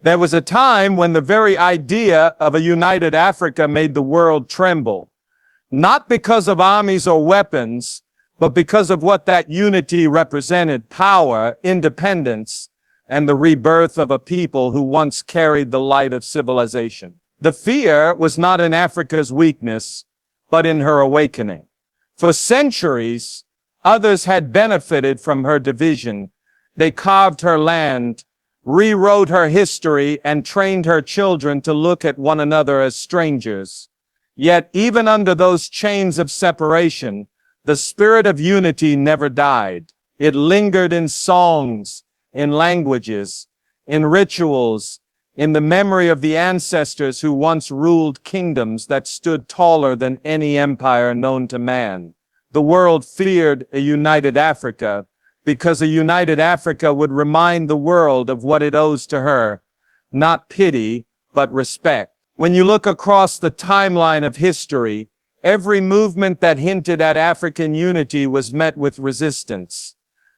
There was a time when the very idea of a united Africa made the world tremble, not because of armies or weapons, but because of what that unity represented: power, independence, and the rebirth of a people who once carried the light of civilization. The fear was not in Africa's weakness, but in her awakening. For centuries, others had benefited from her division. They carved her land, rewrote her history, and trained her children to look at one another as strangers. Yet, even under those chains of separation, the spirit of unity never died. It lingered in songs, in languages, in rituals, in the memory of the ancestors who once ruled kingdoms that stood taller than any empire known to man. The world feared a united Africa, because a united Africa would remind the world of what it owes to her, not pity, but respect. When you look across the timeline of history, every movement that hinted at African unity was met with resistance.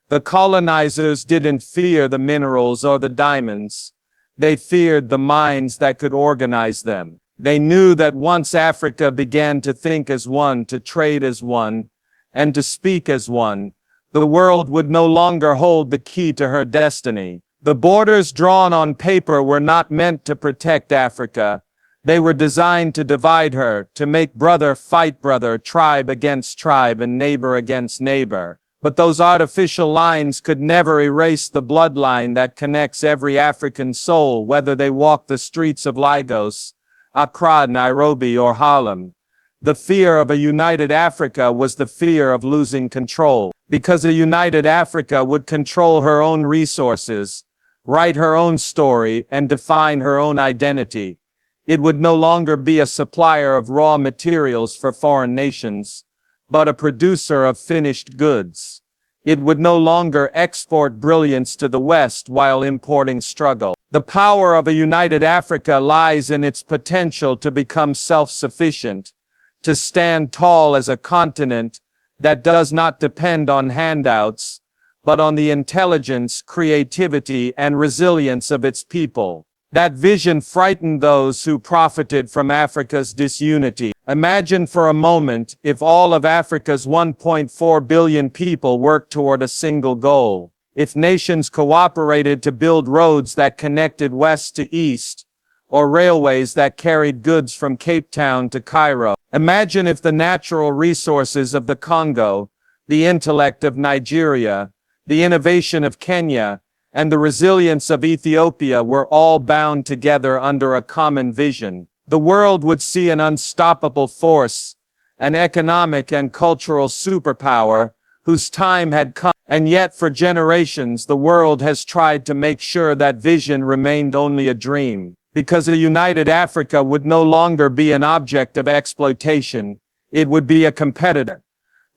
The colonizers didn't fear the minerals or the diamonds. They feared the minds that could organize them. They knew that once Africa began to think as one, to trade as one, and to speak as one, the world would no longer hold the key to her destiny. The borders drawn on paper were not meant to protect Africa. They were designed to divide her, to make brother fight brother, tribe against tribe, and neighbor against neighbor. But those artificial lines could never erase the bloodline that connects every African soul, whether they walk the streets of Lagos, Accra, Nairobi, or Harlem. The fear of a united Africa was the fear of losing control, because a united Africa would control her own resources, write her own story, and define her own identity. It would no longer be a supplier of raw materials for foreign nations, but a producer of finished goods. It would no longer export brilliance to the West while importing struggle. The power of a united Africa lies in its potential to become self-sufficient, to stand tall as a continent that does not depend on handouts, but on the intelligence, creativity, and resilience of its people. That vision frightened those who profited from Africa's disunity. Imagine for a moment if all of Africa's 1.4 billion people worked toward a single goal. If nations cooperated to build roads that connected west to east, or railways that carried goods from Cape Town to Cairo. Imagine if the natural resources of the Congo, the intellect of Nigeria, the innovation of Kenya, and the resilience of Ethiopia were all bound together under a common vision. The world would see an unstoppable force, an economic and cultural superpower, whose time had come. And yet for generations the world has tried to make sure that vision remained only a dream. Because a united Africa would no longer be an object of exploitation, it would be a competitor.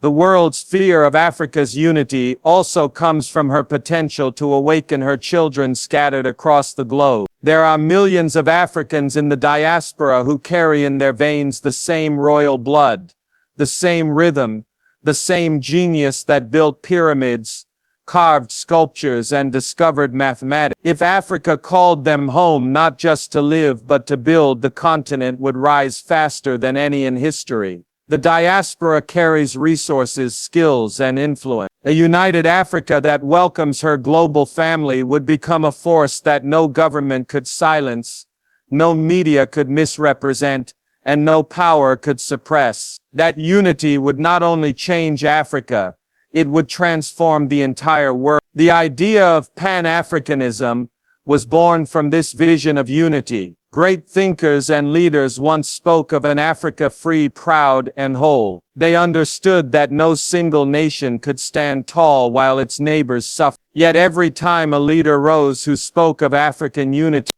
The world's fear of Africa's unity also comes from her potential to awaken her children scattered across the globe. There are millions of Africans in the diaspora who carry in their veins the same royal blood, the same rhythm, the same genius that built pyramids, carved sculptures, and discovered mathematics. If Africa called them home not just to live but to build, the continent would rise faster than any in history. The diaspora carries resources, skills, and influence. A united Africa that welcomes her global family would become a force that no government could silence, no media could misrepresent, and no power could suppress. That unity would not only change Africa, it would transform the entire world. The idea of Pan-Africanism was born from this vision of unity. Great thinkers and leaders once spoke of an Africa free, proud, and whole. They understood that no single nation could stand tall while its neighbors suffered. Yet every time a leader rose who spoke of African unity,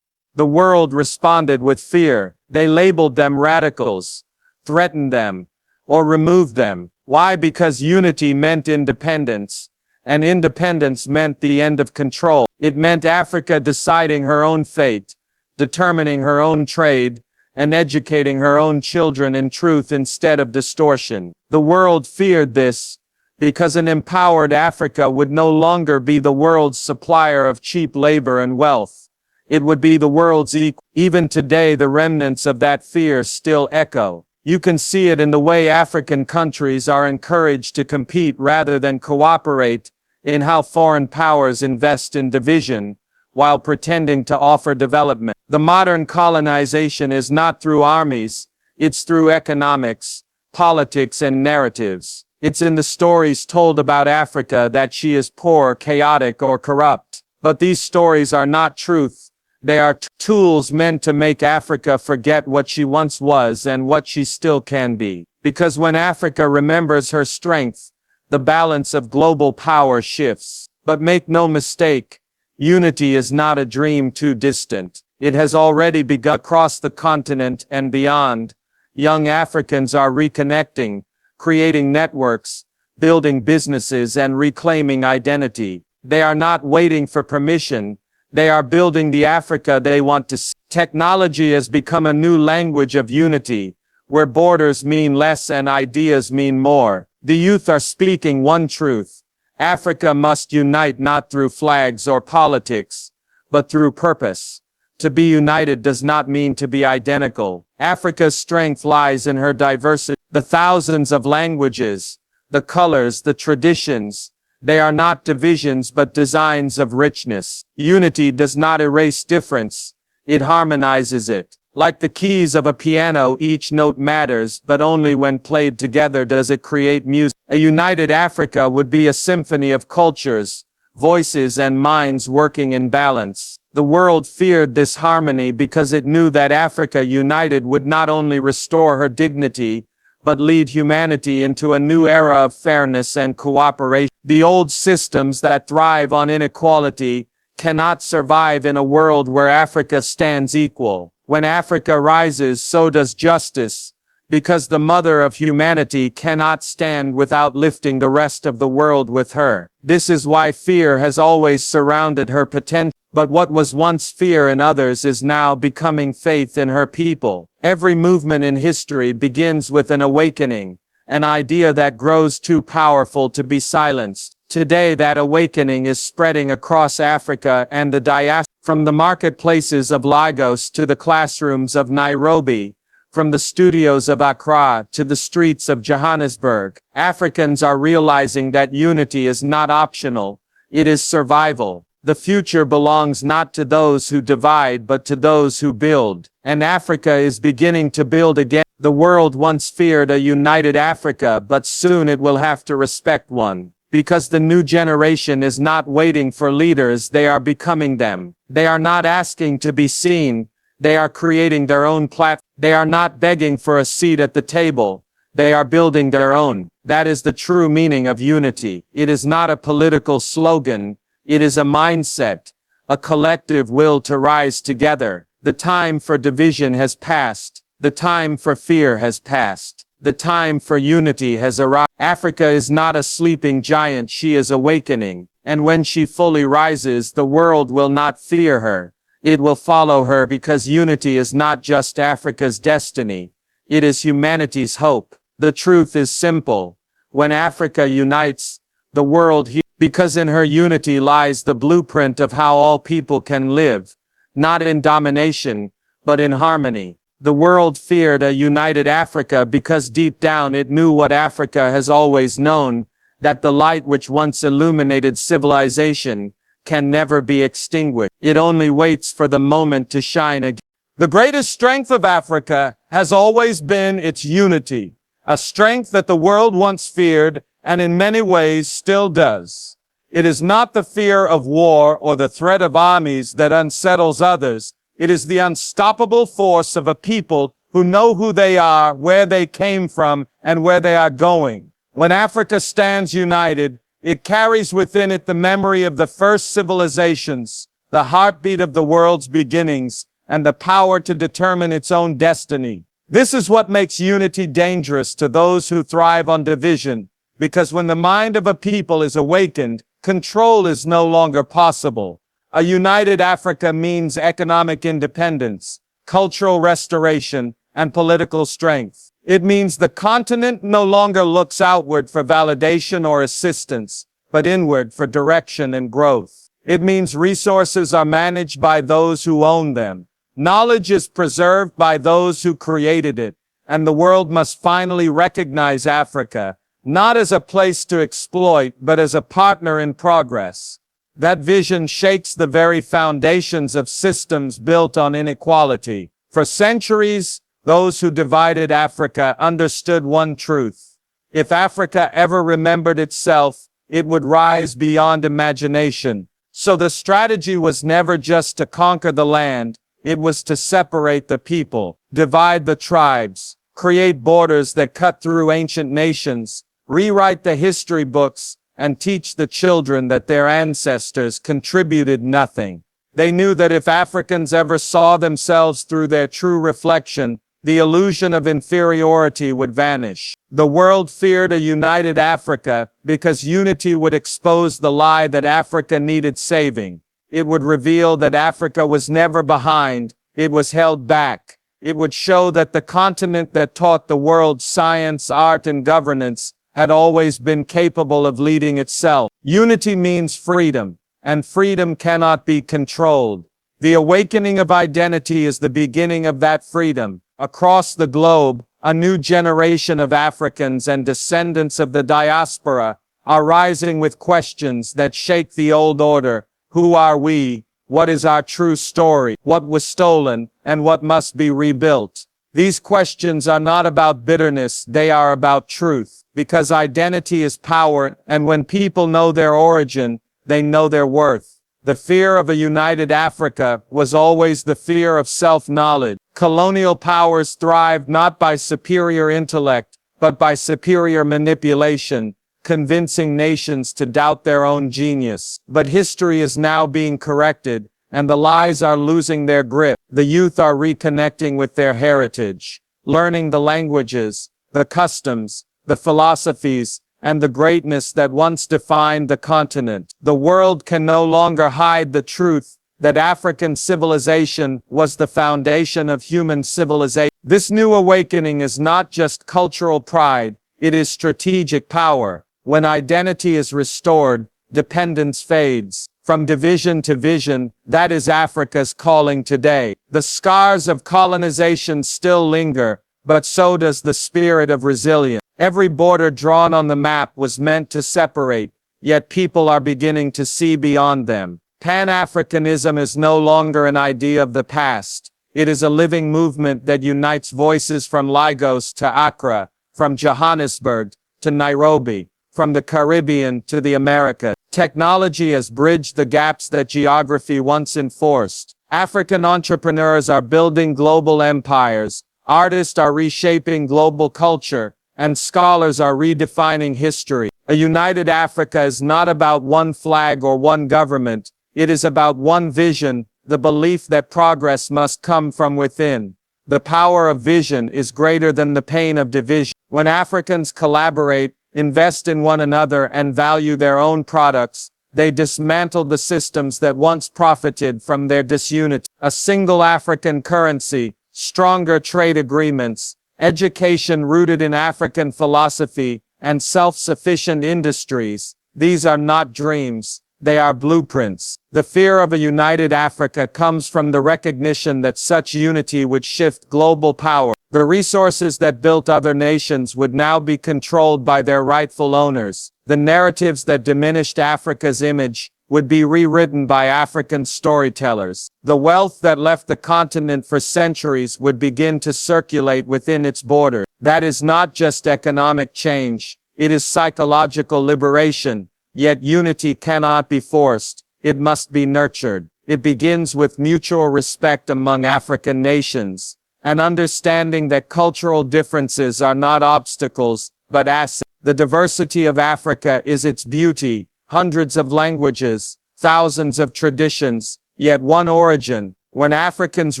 the world responded with fear. They labeled them radicals, threatened them, or removed them. Why? Because unity meant independence, and independence meant the end of control. It meant Africa deciding her own fate, determining her own trade, and educating her own children in truth instead of distortion. The world feared this, because an empowered Africa would no longer be the world's supplier of cheap labor and wealth. it would be the world's equal. Even today, the remnants of that fear still echo. You can see it in the way African countries are encouraged to compete rather than cooperate, in how foreign powers invest in division, while pretending to offer development. The modern colonization is not through armies, it's through economics, politics, and narratives. It's in the stories told about Africa that she is poor, chaotic, or corrupt. But these stories are not truth. They are tools meant to make Africa forget what she once was and what she still can be. Because when Africa remembers her strength, the balance of global power shifts. But make no mistake, unity is not a dream too distant. It has already begun across the continent and beyond. Young Africans are reconnecting, creating networks, building businesses, and reclaiming identity. They are not waiting for permission. They are building the Africa they want to see. Technology has become a new language of unity, where borders mean less and ideas mean more. The youth are speaking one truth. Africa must unite not through flags or politics, but through purpose. To be united does not mean to be identical. Africa's strength lies in her diversity. The thousands of languages, the colors, the traditions, they are not divisions but designs of richness. Unity does not erase difference, it harmonizes it. Like the keys of a piano, each note matters, but only when played together does it create music. A united Africa would be a symphony of cultures, voices, and minds working in balance. The world feared this harmony because it knew that Africa united would not only restore her dignity, but lead humanity into a new era of fairness and cooperation. The old systems that thrive on inequality cannot survive in a world where Africa stands equal. When Africa rises, so does justice, because the mother of humanity cannot stand without lifting the rest of the world with her. This is why fear has always surrounded her potential. But what was once fear in others is now becoming faith in her people. Every movement in history begins with an awakening, an idea that grows too powerful to be silenced. Today that awakening is spreading across Africa and the diaspora. From the marketplaces of Lagos to the classrooms of Nairobi, from the studios of Accra to the streets of Johannesburg, Africans are realizing that unity is not optional, it is survival. The future belongs not to those who divide but to those who build. And Africa is beginning to build again. The world once feared a united Africa, but soon it will have to respect one. Because the new generation is not waiting for leaders, they are becoming them. They are not asking to be seen, they are creating their own platform. They are not begging for a seat at the table, they are building their own. That is the true meaning of unity. It is not a political slogan, it is a mindset, a collective will to rise together. The time for division has passed, the time for fear has passed. The time for unity has arrived. Africa is not a sleeping giant, she is awakening. And when she fully rises, the world will not fear her. It will follow her because unity is not just Africa's destiny. It is humanity's hope. The truth is simple. When Africa unites, the world heals. Because in her unity lies the blueprint of how all people can live. Not in domination, but in harmony. The world feared a united Africa because deep down it knew what Africa has always known, that the light which once illuminated civilization can never be extinguished. It only waits for the moment to shine again. The greatest strength of Africa has always been its unity, a strength that the world once feared and in many ways still does. It is not the fear of war or the threat of armies that unsettles others. It is the unstoppable force of a people who know who they are, where they came from, and where they are going. When Africa stands united, it carries within it the memory of the first civilizations, the heartbeat of the world's beginnings, and the power to determine its own destiny. This is what makes unity dangerous to those who thrive on division, because when the mind of a people is awakened, control is no longer possible. A united Africa means economic independence, cultural restoration, and political strength. It means the continent no longer looks outward for validation or assistance, but inward for direction and growth. It means resources are managed by those who own them. Knowledge is preserved by those who created it, and the world must finally recognize Africa, not as a place to exploit, but as a partner in progress. That vision shakes the very foundations of systems built on inequality. For centuries, those who divided Africa understood one truth. If Africa ever remembered itself, it would rise beyond imagination. So the strategy was never just to conquer the land, it was to separate the people, divide the tribes, create borders that cut through ancient nations, rewrite the history books, and teach the children that their ancestors contributed nothing. They knew that if Africans ever saw themselves through their true reflection, the illusion of inferiority would vanish. The world feared a united Africa because unity would expose the lie that Africa needed saving. It would reveal that Africa was never behind, it was held back. It would show that the continent that taught the world science, art, and governance had always been capable of leading itself. Unity means freedom, and freedom cannot be controlled. The awakening of identity is the beginning of that freedom. Across the globe, a new generation of Africans and descendants of the diaspora are rising with questions that shake the old order. Who are we? What is our true story? What was stolen, and what must be rebuilt? These questions are not about bitterness, they are about truth. Because identity is power, and when people know their origin, they know their worth. The fear of a united Africa was always the fear of self-knowledge. Colonial powers thrived not by superior intellect, but by superior manipulation, convincing nations to doubt their own genius. But history is now being corrected, and the lies are losing their grip. The youth are reconnecting with their heritage, learning the languages, the customs, the philosophies, and the greatness that once defined the continent. The world can no longer hide the truth that African civilization was the foundation of human civilization. This new awakening is not just cultural pride, it is strategic power. When identity is restored, dependence fades. From division to vision, that is Africa's calling today. The scars of colonization still linger, but so does the spirit of resilience. Every border drawn on the map was meant to separate, yet people are beginning to see beyond them. Pan-Africanism is no longer an idea of the past. It is a living movement that unites voices from Lagos to Accra, from Johannesburg to Nairobi, from the Caribbean to the Americas. Technology has bridged the gaps that geography once enforced. African entrepreneurs are building global empires, artists are reshaping global culture, and scholars are redefining history. A united Africa is not about one flag or one government. It is about one vision, the belief that progress must come from within. The power of vision is greater than the pain of division. When Africans collaborate, invest in one another, and value their own products, they dismantle the systems that once profited from their disunity. A single African currency, stronger trade agreements, education rooted in African philosophy, and self-sufficient industries, these are not dreams, they are blueprints. The fear of a united Africa comes from the recognition that such unity would shift global power. The resources that built other nations would now be controlled by their rightful owners. The narratives that diminished Africa's image would be rewritten by African storytellers. The wealth that left the continent for centuries would begin to circulate within its borders. That is not just economic change, it is psychological liberation. Yet unity cannot be forced, it must be nurtured. It begins with mutual respect among African nations, an understanding that cultural differences are not obstacles, but assets. The diversity of Africa is its beauty. Hundreds of languages, thousands of traditions, yet one origin. When Africans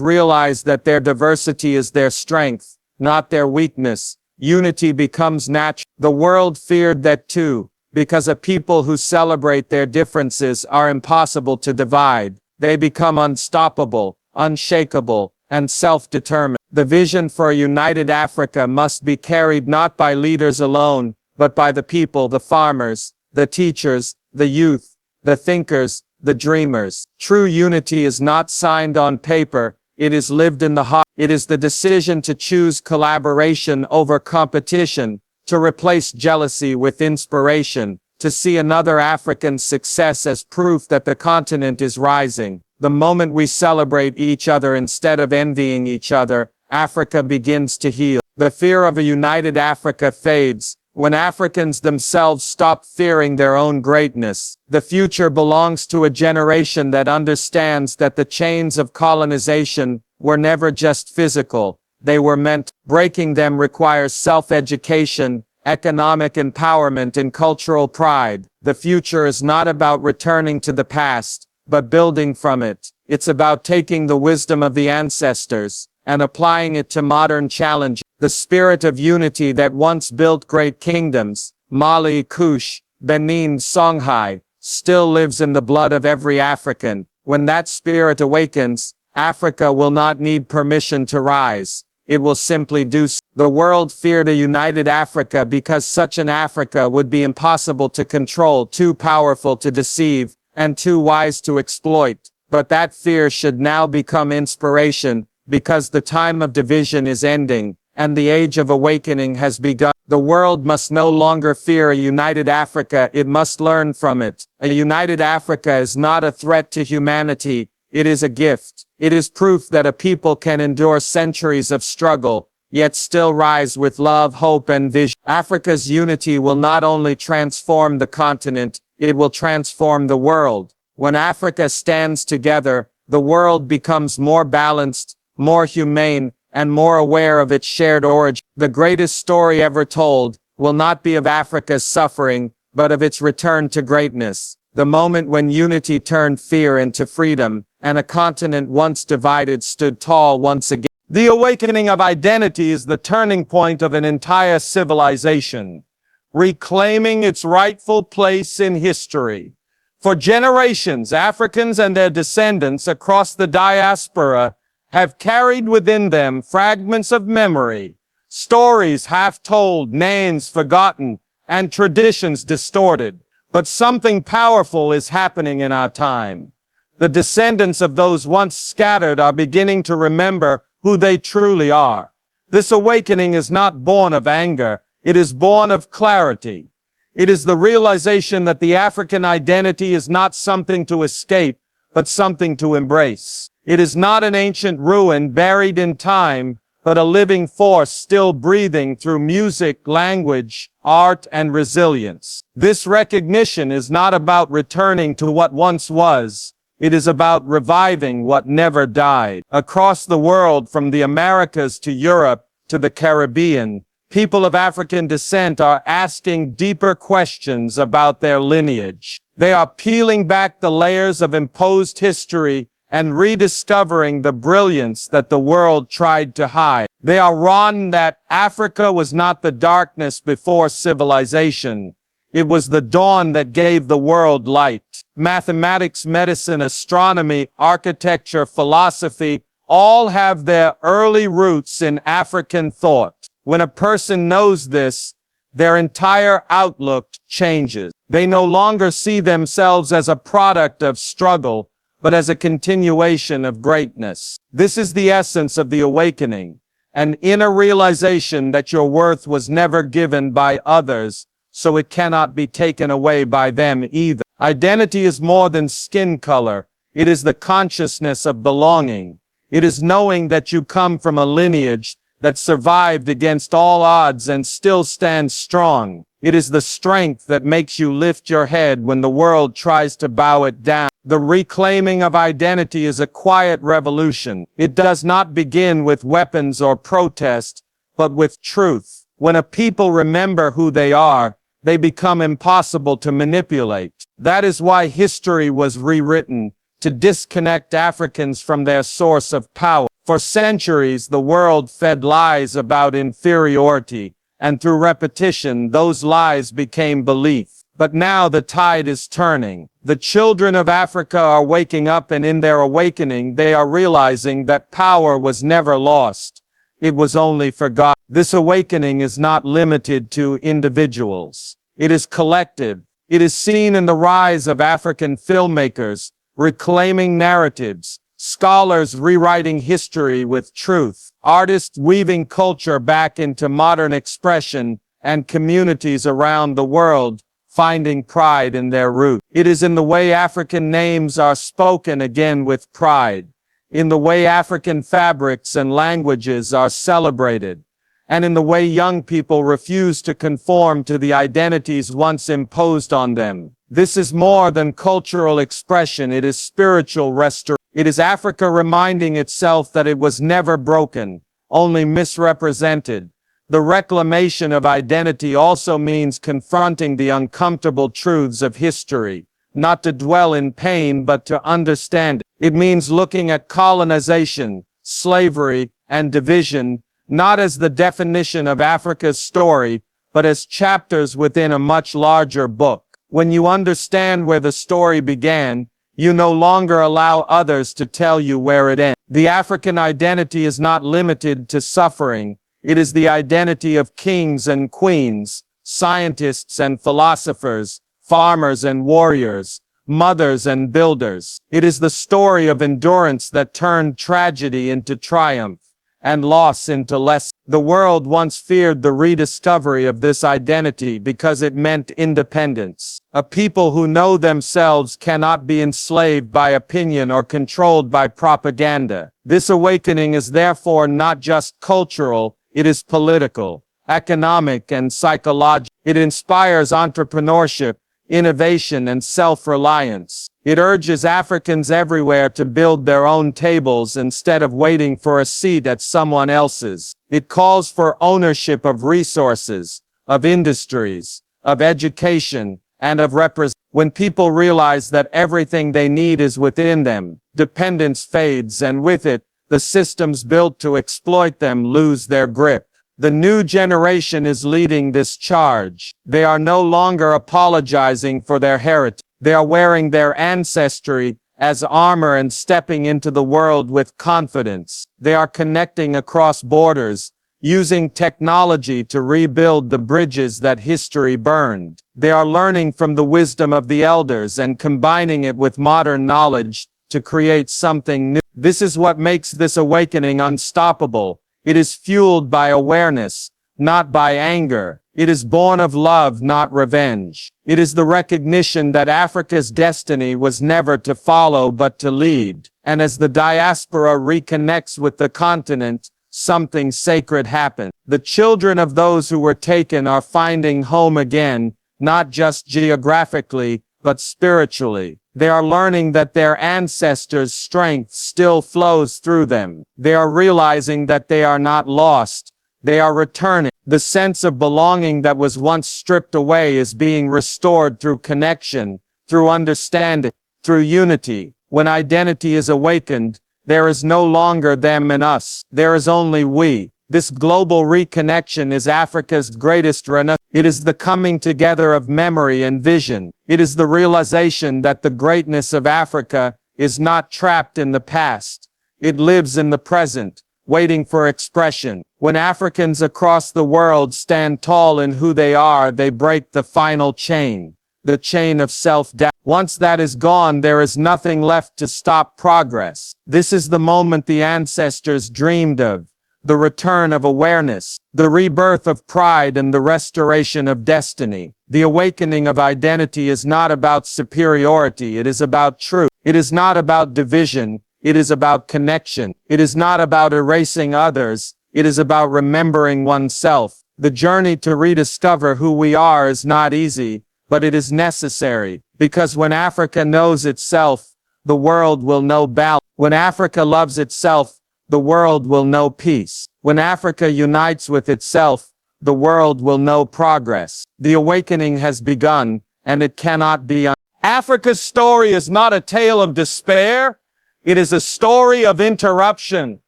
realize that their diversity is their strength, not their weakness, unity becomes natural. The world feared that too, because a people who celebrate their differences are impossible to divide. They become unstoppable, unshakable, and self-determined. The vision for a united Africa must be carried not by leaders alone, but by the people, the farmers, the teachers, the youth, the thinkers, the dreamers. True unity is not signed on paper, it is lived in the heart. It is the decision to choose collaboration over competition, to replace jealousy with inspiration, to see another African's success as proof that the continent is rising. The moment we celebrate each other instead of envying each other, Africa begins to heal. The fear of a united Africa fades. When Africans themselves stop fearing their own greatness, the future belongs to a generation that understands that the chains of colonization were never just physical, they were meant. Breaking them requires self-education, economic empowerment, and cultural pride. The future is not about returning to the past, but building from it. It's about taking the wisdom of the ancestors and applying it to modern challenges. The spirit of unity that once built great kingdoms, Mali, Kush, Benin, Songhai, still lives in the blood of every African. When that spirit awakens, Africa will not need permission to rise. It will simply do so. The world feared a united Africa because such an Africa would be impossible to control, too powerful to deceive, and too wise to exploit. But that fear should now become inspiration, because the time of division is ending, and the age of awakening has begun. The world must no longer fear a united Africa, it must learn from it. A united Africa is not a threat to humanity, it is a gift. It is proof that a people can endure centuries of struggle, yet still rise with love, hope, and vision. Africa's unity will not only transform the continent, it will transform the world. When Africa stands together, the world becomes more balanced, more humane, and more aware of its shared origin. The greatest story ever told will not be of Africa's suffering, but of its return to greatness. The moment when unity turned fear into freedom, and a continent once divided stood tall once again. The awakening of identity is the turning point of an entire civilization, reclaiming its rightful place in history. For generations, Africans and their descendants across the diaspora have carried within them fragments of memory, stories half told, names forgotten, and traditions distorted. But something powerful is happening in our time. The descendants of those once scattered are beginning to remember who they truly are. This awakening is not born of anger, it is born of clarity. It is the realization that the African identity is not something to escape, but something to embrace. It is not an ancient ruin buried in time, but a living force still breathing through music, language, art, and resilience. This recognition is not about returning to what once was. It is about reviving what never died. Across the world, from the Americas to Europe to the Caribbean, people of African descent are asking deeper questions about their lineage. They are peeling back the layers of imposed history and rediscovering the brilliance that the world tried to hide. They are wrong that Africa was not the darkness before civilization. It was the dawn that gave the world light. Mathematics, medicine, astronomy, architecture, philosophy, all have their early roots in African thought. When a person knows this, their entire outlook changes. They no longer see themselves as a product of struggle, but as a continuation of greatness. This is the essence of the awakening, an inner realization that your worth was never given by others, so it cannot be taken away by them either. Identity is more than skin color. It is the consciousness of belonging. It is knowing that you come from a lineage that survived against all odds and still stands strong. It is the strength that makes you lift your head when the world tries to bow it down. The reclaiming of identity is a quiet revolution. It does not begin with weapons or protest, but with truth. When a people remember who they are, they become impossible to manipulate. That is why history was rewritten, to disconnect Africans from their source of power. For centuries, the world fed lies about inferiority, and through repetition, those lies became belief. But now the tide is turning. The children of Africa are waking up, and in their awakening, they are realizing that power was never lost. It was only forgotten. This awakening is not limited to individuals. It is collective. It is seen in the rise of African filmmakers, reclaiming narratives, scholars rewriting history with truth, artists weaving culture back into modern expression, and communities around the world finding pride in their roots. It is in the way African names are spoken again with pride, in the way African fabrics and languages are celebrated, and in the way young people refuse to conform to the identities once imposed on them. This is more than cultural expression, it is spiritual restoration. It is Africa reminding itself that it was never broken, only misrepresented. The reclamation of identity also means confronting the uncomfortable truths of history, not to dwell in pain but to understand it. It means looking at colonization, slavery, and division, not as the definition of Africa's story, but as chapters within a much larger book. When you understand where the story began, you no longer allow others to tell you where it ends. The African identity is not limited to suffering. It is the identity of kings and queens, scientists and philosophers, farmers and warriors, mothers and builders. It is the story of endurance that turned tragedy into triumph, and loss into lesson. The world once feared the rediscovery of this identity because it meant independence. A people who know themselves cannot be enslaved by opinion or controlled by propaganda. This awakening is therefore not just cultural, it is political, economic, and psychological. It inspires entrepreneurship, innovation, and self-reliance. It urges Africans everywhere to build their own tables instead of waiting for a seat at someone else's. It calls for ownership of resources, of industries, of education, and of representation. When people realize that everything they need is within them, dependence fades, and with it, the systems built to exploit them lose their grip. The new generation is leading this charge. They are no longer apologizing for their heritage. They are wearing their ancestry as armor and stepping into the world with confidence. They are connecting across borders, using technology to rebuild the bridges that history burned. They are learning from the wisdom of the elders and combining it with modern knowledge to create something new. This is what makes this awakening unstoppable. It is fueled by awareness, not by anger. It is born of love, not revenge. It is the recognition that Africa's destiny was never to follow but to lead. And as the diaspora reconnects with the continent, something sacred happens. The children of those who were taken are finding home again, not just geographically, but spiritually. They are learning that their ancestors' strength still flows through them. They are realizing that they are not lost. They are returning. The sense of belonging that was once stripped away is being restored through connection, through understanding, through unity. When identity is awakened, there is no longer them and us. There is only we. This global reconnection is Africa's greatest renaissance. It is the coming together of memory and vision. It is the realization that the greatness of Africa is not trapped in the past. It lives in the present, waiting for expression. When Africans across the world stand tall in who they are, they break the final chain, the chain of self-doubt. Once that is gone, there is nothing left to stop progress. This is the moment the ancestors dreamed of. The return of awareness, the rebirth of pride, and the restoration of destiny. The awakening of identity is not about superiority, it is about truth. It is not about division, it is about connection. It is not about erasing others, it is about remembering oneself. The journey to rediscover who we are is not easy, but it is necessary, because when Africa knows itself, the world will know balance. When Africa loves itself, the world will know peace. When Africa unites with itself, the world will know progress. The awakening has begun, and it cannot be Africa's story is not a tale of despair. It is a story of interruption.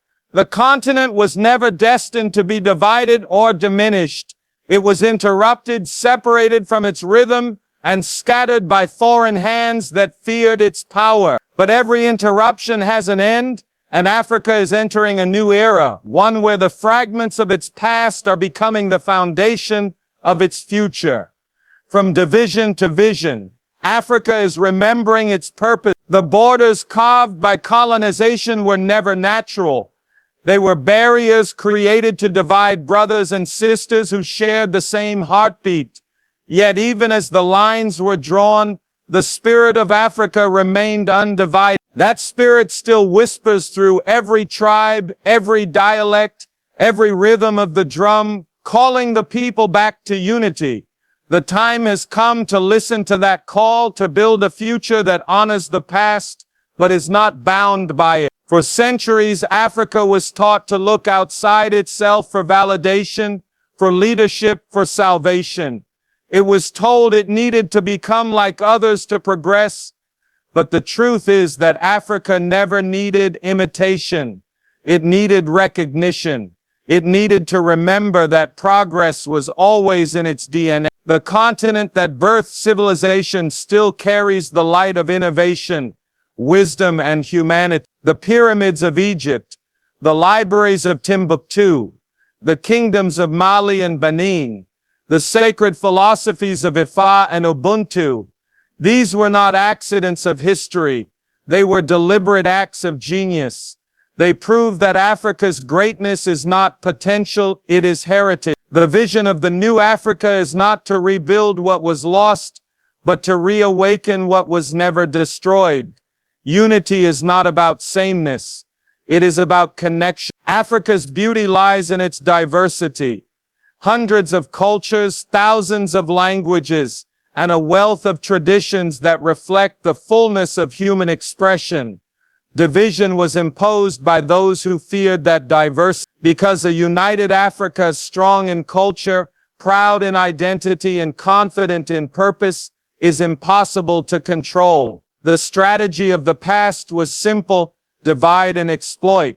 The continent was never destined to be divided or diminished. It was interrupted, separated from its rhythm, and scattered by foreign hands that feared its power. But every interruption has an end. And Africa is entering a new era, one where the fragments of its past are becoming the foundation of its future. From division to vision, Africa is remembering its purpose. The borders carved by colonization were never natural. They were barriers created to divide brothers and sisters who shared the same heartbeat. Yet even as the lines were drawn, the spirit of Africa remained undivided. That spirit still whispers through every tribe, every dialect, every rhythm of the drum, calling the people back to unity. The time has come to listen to that call, to build a future that honors the past, but is not bound by it. For centuries, Africa was taught to look outside itself for validation, for leadership, for salvation. It was told it needed to become like others to progress. But the truth is that Africa never needed imitation. It needed recognition. It needed to remember that progress was always in its DNA. The continent that birthed civilization still carries the light of innovation, wisdom, and humanity. The pyramids of Egypt, the libraries of Timbuktu, the kingdoms of Mali and Benin, the sacred philosophies of Ifa and Ubuntu. These were not accidents of history. They were deliberate acts of genius. They prove that Africa's greatness is not potential, it is heritage. The vision of the new Africa is not to rebuild what was lost, but to reawaken what was never destroyed. Unity is not about sameness. It is about connection. Africa's beauty lies in its diversity. Hundreds of cultures, thousands of languages, and a wealth of traditions that reflect the fullness of human expression. Division was imposed by those who feared that diversity, because a united Africa, strong in culture, proud in identity, and confident in purpose, is impossible to control. The strategy of the past was simple: divide and exploit.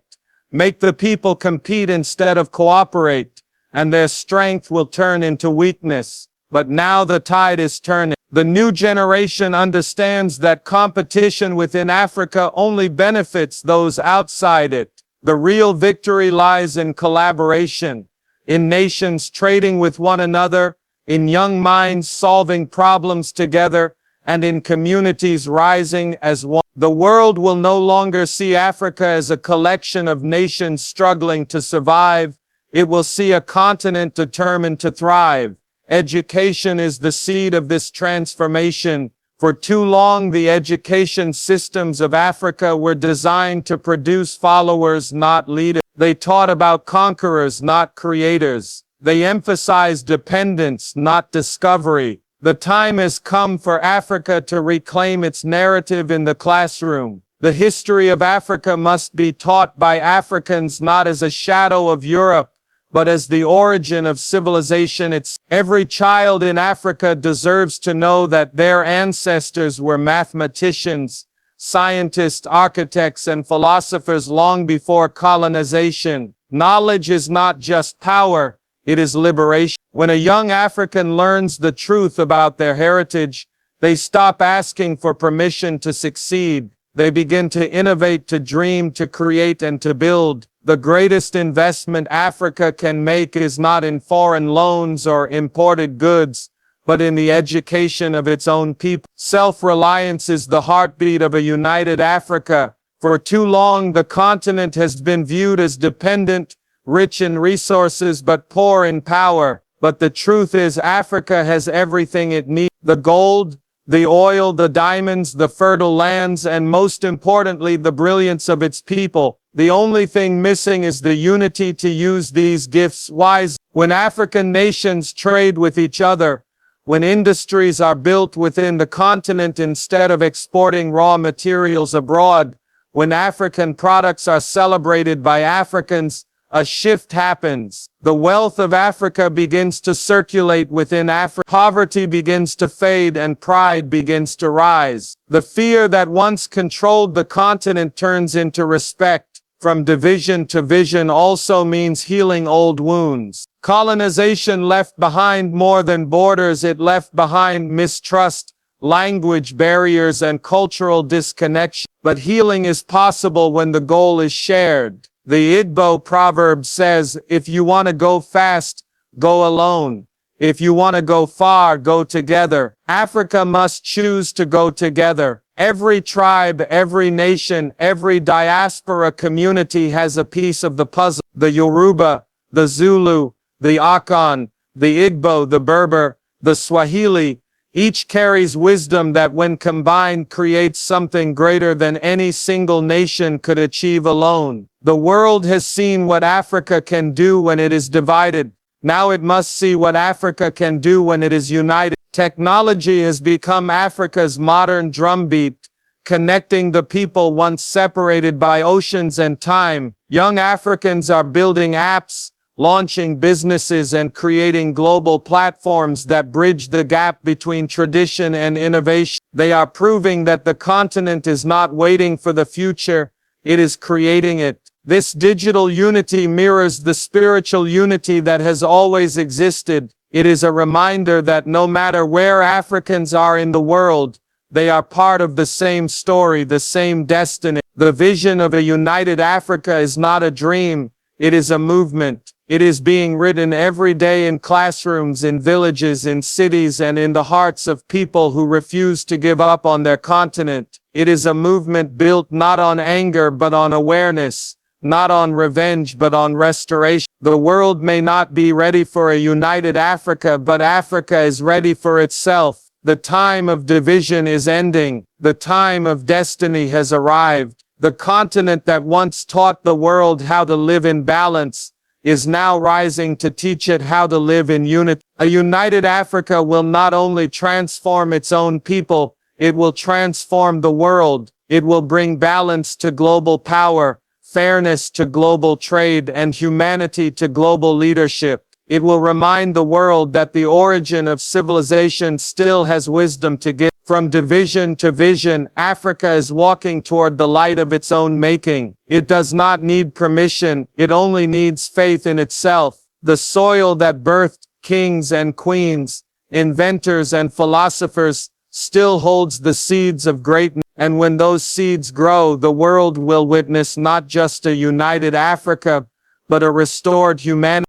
Make the people compete instead of cooperate, and their strength will turn into weakness. But now the tide is turning. The new generation understands that competition within Africa only benefits those outside it. The real victory lies in collaboration, in nations trading with one another, in young minds solving problems together, and in communities rising as one. The world will no longer see Africa as a collection of nations struggling to survive. It will see a continent determined to thrive. Education is the seed of this transformation. For too long, the education systems of Africa were designed to produce followers, not leaders. They taught about conquerors, not creators. They emphasized dependence, not discovery. The time has come for Africa to reclaim its narrative in the classroom. The history of Africa must be taught by Africans, not as a shadow of Europe, but as the origin of civilization itself. Every child in Africa deserves to know that their ancestors were mathematicians, scientists, architects, and philosophers long before colonization. Knowledge is not just power, it is liberation. When a young African learns the truth about their heritage, they stop asking for permission to succeed. They begin to innovate, to dream, to create, and to build. The greatest investment Africa can make is not in foreign loans or imported goods, but in the education of its own people. Self-reliance is the heartbeat of a united Africa. For too long, the continent has been viewed as dependent, rich in resources but poor in power. But the truth is, Africa has everything it needs: the gold, the oil, the diamonds, the fertile lands, and most importantly, the brilliance of its people. The only thing missing is the unity to use these gifts wisely. When African nations trade with each other, when industries are built within the continent instead of exporting raw materials abroad, when African products are celebrated by Africans, a shift happens. The wealth of Africa begins to circulate within Africa. Poverty begins to fade and pride begins to rise. The fear that once controlled the continent turns into respect. From division to vision also means healing old wounds. Colonization left behind more than borders. It left behind mistrust, language barriers, and cultural disconnection. But healing is possible when the goal is shared. The Igbo proverb says, "If you want to go fast, go alone. If you want to go far, go together. Africa must choose to go together. Every tribe, every nation, every diaspora community has a piece of the puzzle. The Yoruba, the Zulu, the Akan, the Igbo, the Berber, the Swahili, each carries wisdom that when combined creates something greater than any single nation could achieve alone. The world has seen what Africa can do when it is divided. Now it must see what Africa can do when it is united. Technology has become Africa's modern drumbeat, connecting the people once separated by oceans and time. Young Africans are building apps, launching businesses and creating global platforms that bridge the gap between tradition and innovation. They are proving that the continent is not waiting for the future, it is creating it. This digital unity mirrors the spiritual unity that has always existed. It is a reminder that no matter where Africans are in the world, they are part of the same story, the same destiny. The vision of a united Africa is not a dream, it is a movement. It is being written every day in classrooms, in villages, in cities, and in the hearts of people who refuse to give up on their continent. It is a movement built not on anger but on awareness, not on revenge but on restoration. The world may not be ready for a united Africa, but Africa is ready for itself. The time of division is ending. The time of destiny has arrived. The continent that once taught the world how to live in balance is now rising to teach it how to live in unity. A united Africa will not only transform its own people, it will transform the world. It will bring balance to global power, fairness to global trade, and humanity to global leadership. It will remind the world that the origin of civilization still has wisdom to give. From division to vision, Africa is walking toward the light of its own making. It does not need permission, it only needs faith in itself. The soil that birthed kings and queens, inventors and philosophers, still holds the seeds of greatness. And when those seeds grow, the world will witness not just a united Africa, but a restored humanity.